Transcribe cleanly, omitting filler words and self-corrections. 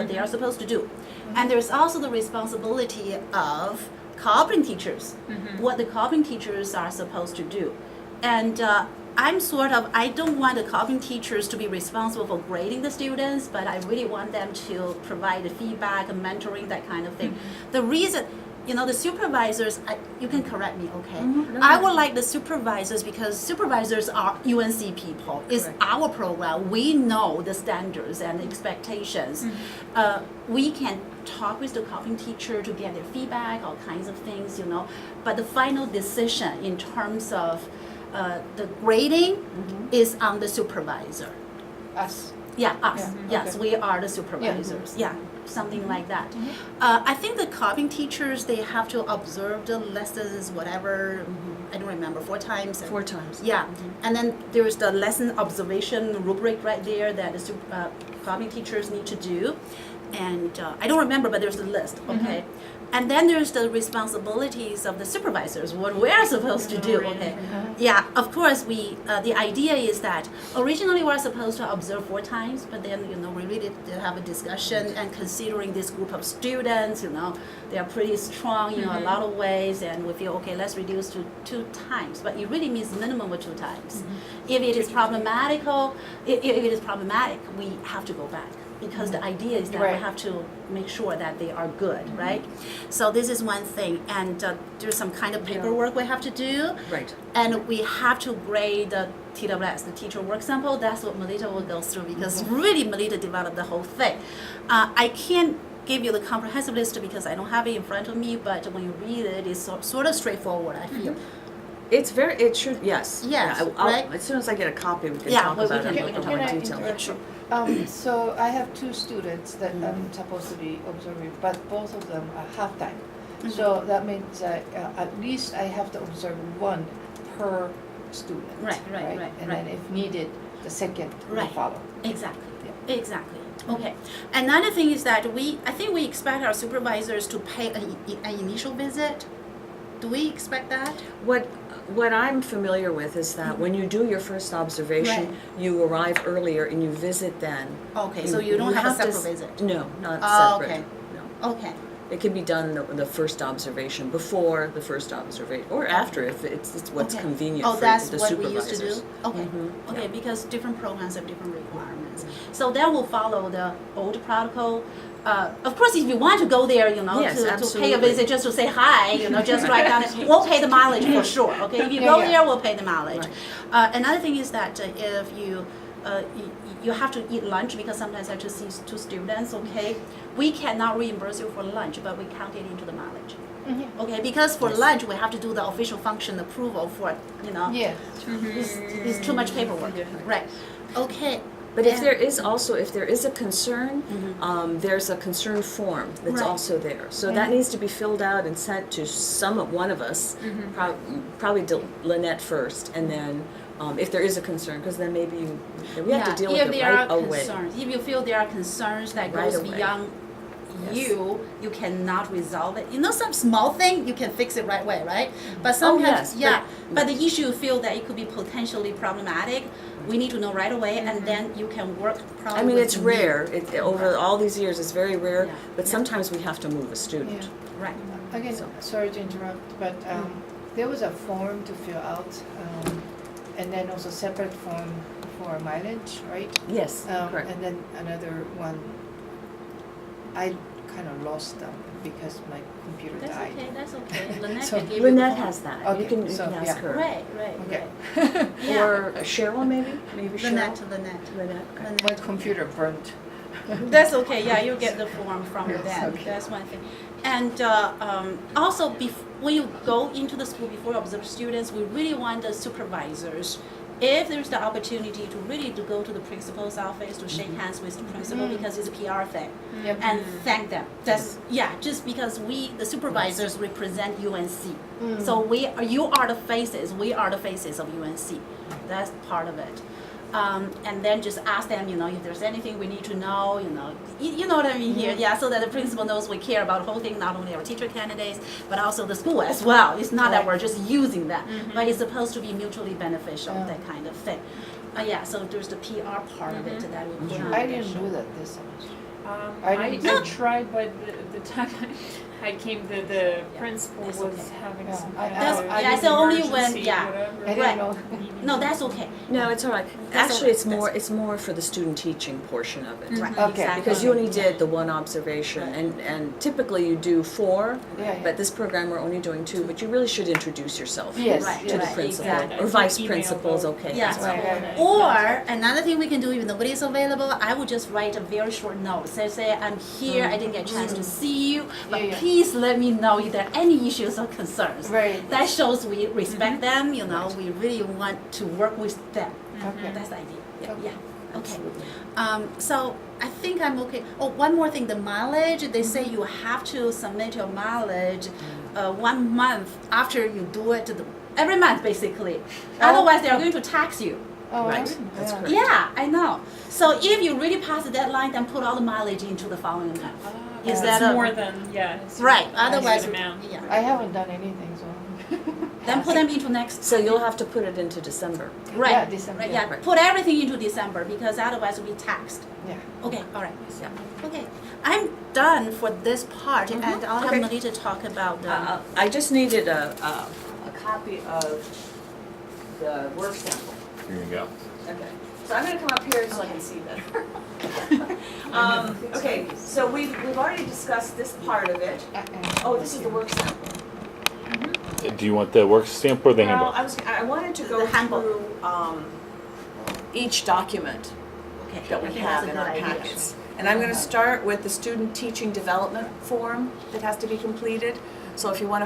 they are supposed to do. And there's also the responsibility of cooperating teachers, what the cooperating teachers are supposed to do. And I don't want the cooperating teachers to be responsible for grading the students, but I really want them to provide the feedback and mentoring, that kind of thing. The reason, the supervisors, you can correct me, okay? I would like the supervisors because supervisors are UNC people. It's our program. We know the standards and expectations. We can talk with the cooperating teacher to get their feedback, all kinds of things, But the final decision in terms of the grading is on the supervisor. Us. Yeah, us. Yeah. Yes, Okay. we are the supervisors. Yeah, something like that. I think the copying teachers, they have to observe the lessons, whatever. I don't remember, 4 times. 4 times. Yeah, and then there's the lesson observation rubric right there that the copying teachers need to do. And I don't remember, but there's a list, okay? And then there's the responsibilities of the supervisors, what we're supposed to do, okay? Yeah, of course, the idea is that originally we're supposed to observe 4 times, but then, we really did have a discussion and considering this group of students, they are pretty strong, in a lot of ways, and we feel, okay, let's reduce to 2 times, but it really means minimum of 2 times. If it is problematic, we have to go back. Because the idea is that we have to make sure that they are good, right? So this is one thing, and there's some kind of paperwork we have to do. Right. And we have to grade the TWS, the teacher work sample. That's what Melita will go through because really Melita developed the whole thing. I can't give you the comprehensive list because I don't have it in front of me, but when you read it, it's sort of straightforward, I feel. It should, yes. Yes, I'll, right? as soon as I get a copy, we can Yeah, talk well, about we it can- in more detail. interrupt you? So I have 2 students that I'm supposed to be observing, but both of them are half-time. So that means that at least I have to observe 1 per student. Right. And then if needed, the second will follow. Exactly. Exactly. Okay. Another thing is that I think we expect our supervisors to pay an initial visit. Do we expect that? What I'm familiar with is that when you do your first observation, you arrive earlier and you visit then. Okay, so you don't have a to separate visit? No, not separate. Okay. No. Okay. It can be done the first observation, before the first observation, or after if it's what's Okay. convenient Oh, for that's the what supervisors. we used to do? Okay. Okay, yeah. because different programs have different requirements. So that will follow the old protocol. Of course, if you want to go there, Yes, to pay a absolutely. visit just to say hi, just write down it, we'll pay the mileage for sure, okay? If you go there, we'll pay the mileage. Another thing is that if you have to eat lunch because sometimes I have to see 2 students, okay? We cannot reimburse you for lunch, but we count it into the mileage. Okay, because for lunch we have to do the official function approval for, Yeah. it's too much paperwork, right? Okay. But if there is a concern, there's a concern form that's Right. also there. So that needs to be filled out and sent to one of us, probably to Lynette first, and then if there is a concern, because then maybe we have to deal with it right away. If you feel there are concerns that Right goes away. beyond Yes. you cannot resolve it. Some small thing you can fix it right away, right? But sometimes, yes, but the issue you feel that it could be potentially problematic, we need to know right away, and then you can work probably. I mean, with it's me. rare. Over all these years, it's very rare. Yeah. But sometimes we have to move a student. Yeah. Right. Again, sorry to interrupt, but there was a form to fill out, and then also separate form for mileage, right? Yes, correct. And then another one, I kind of lost them because my computer That's died. okay. That's okay. Lynette So can give you the Lynette form. has that. Okay, You can so, ask yeah. her. Right. Okay. Yeah. Or Cheryl, maybe Cheryl. Lynette. Lynette. My computer burnt. That's okay. Yeah, you get the form from Yes, them. okay. That's one thing. And also, when you go into the school before you observe students, we really want the supervisors, if there's the opportunity to go to the principal's office to shake hands with the principal because it's a PR thing, Yep. and thank them. That's just because the supervisors represent UNC. So you are the faces. We are the faces of UNC. That's part of it. And then just ask them, if there's anything we need to know, you know what I mean here, so that the principal knows we care about the whole thing, not only our teacher candidates, but also the school as well. It's not that we're just using them, but it's supposed to be mutually beneficial, that kind of thing. So there's the PR part of it that we put on. I didn't do that this semester. I didn't- I tried, but the time I came, the principal That's was okay. having Yeah, some I- kind That's- of yeah, so only when- emergency, yeah. whatever. I didn't Right. know. No, that's okay. No, it's all right. That's Actually, all it's right. more, it's more for the student teaching portion of it. Right. Okay. Exactly. Because you only did the one observation, and typically you do 4, Yeah, yeah. but this program we're only doing 2, but you really should introduce yourself Yes, Right, to the right, principal, exactly. or vice Email principal's them. okay. Yeah. as well. Right, right, right. Or another thing we can do if nobody's available, I would just write a very short note. Say I'm here, I didn't get a chance to see you, but Yeah, yeah. please let me know if there are any issues or concerns. Right. That shows we respect them, you know, we really want to work with them. Okay. That's the idea. Yeah. Okay. Yeah. Okay. Absolutely. So I think I'm okay. Oh, one more thing, the mileage, they say you have to submit your mileage 1 month after you do it, every month basically. Otherwise, they're going to tax you. Oh, Right, really? that's Yeah. correct. Yeah, I know. So if you really pass the deadline, then put all the mileage into the following month. Is It's that a- more than, yeah. it's Right, a good otherwise, amount. yeah. I haven't done anything, so. Then put them into next. So you'll have to put it into December. Right. Yeah, December. Right, yeah, Right. put everything into December because otherwise we'll be taxed. Yeah. Okay, all right. Yeah. Okay, I'm done for this part, and I'll have Okay. Melita talk about the. I just needed a copy of the work sample. Here you go. Okay, so I'm gonna come up here so I can see better. Okay, so we've already discussed this part of it. Oh, this is the work sample. Do you want the work stamp or the Well, handbook? I wanted to go The handbook. through each document Okay, that I we think have that's a in good our idea. packets. And I'm gonna start with the student teaching development form that has to be completed. So if you wanna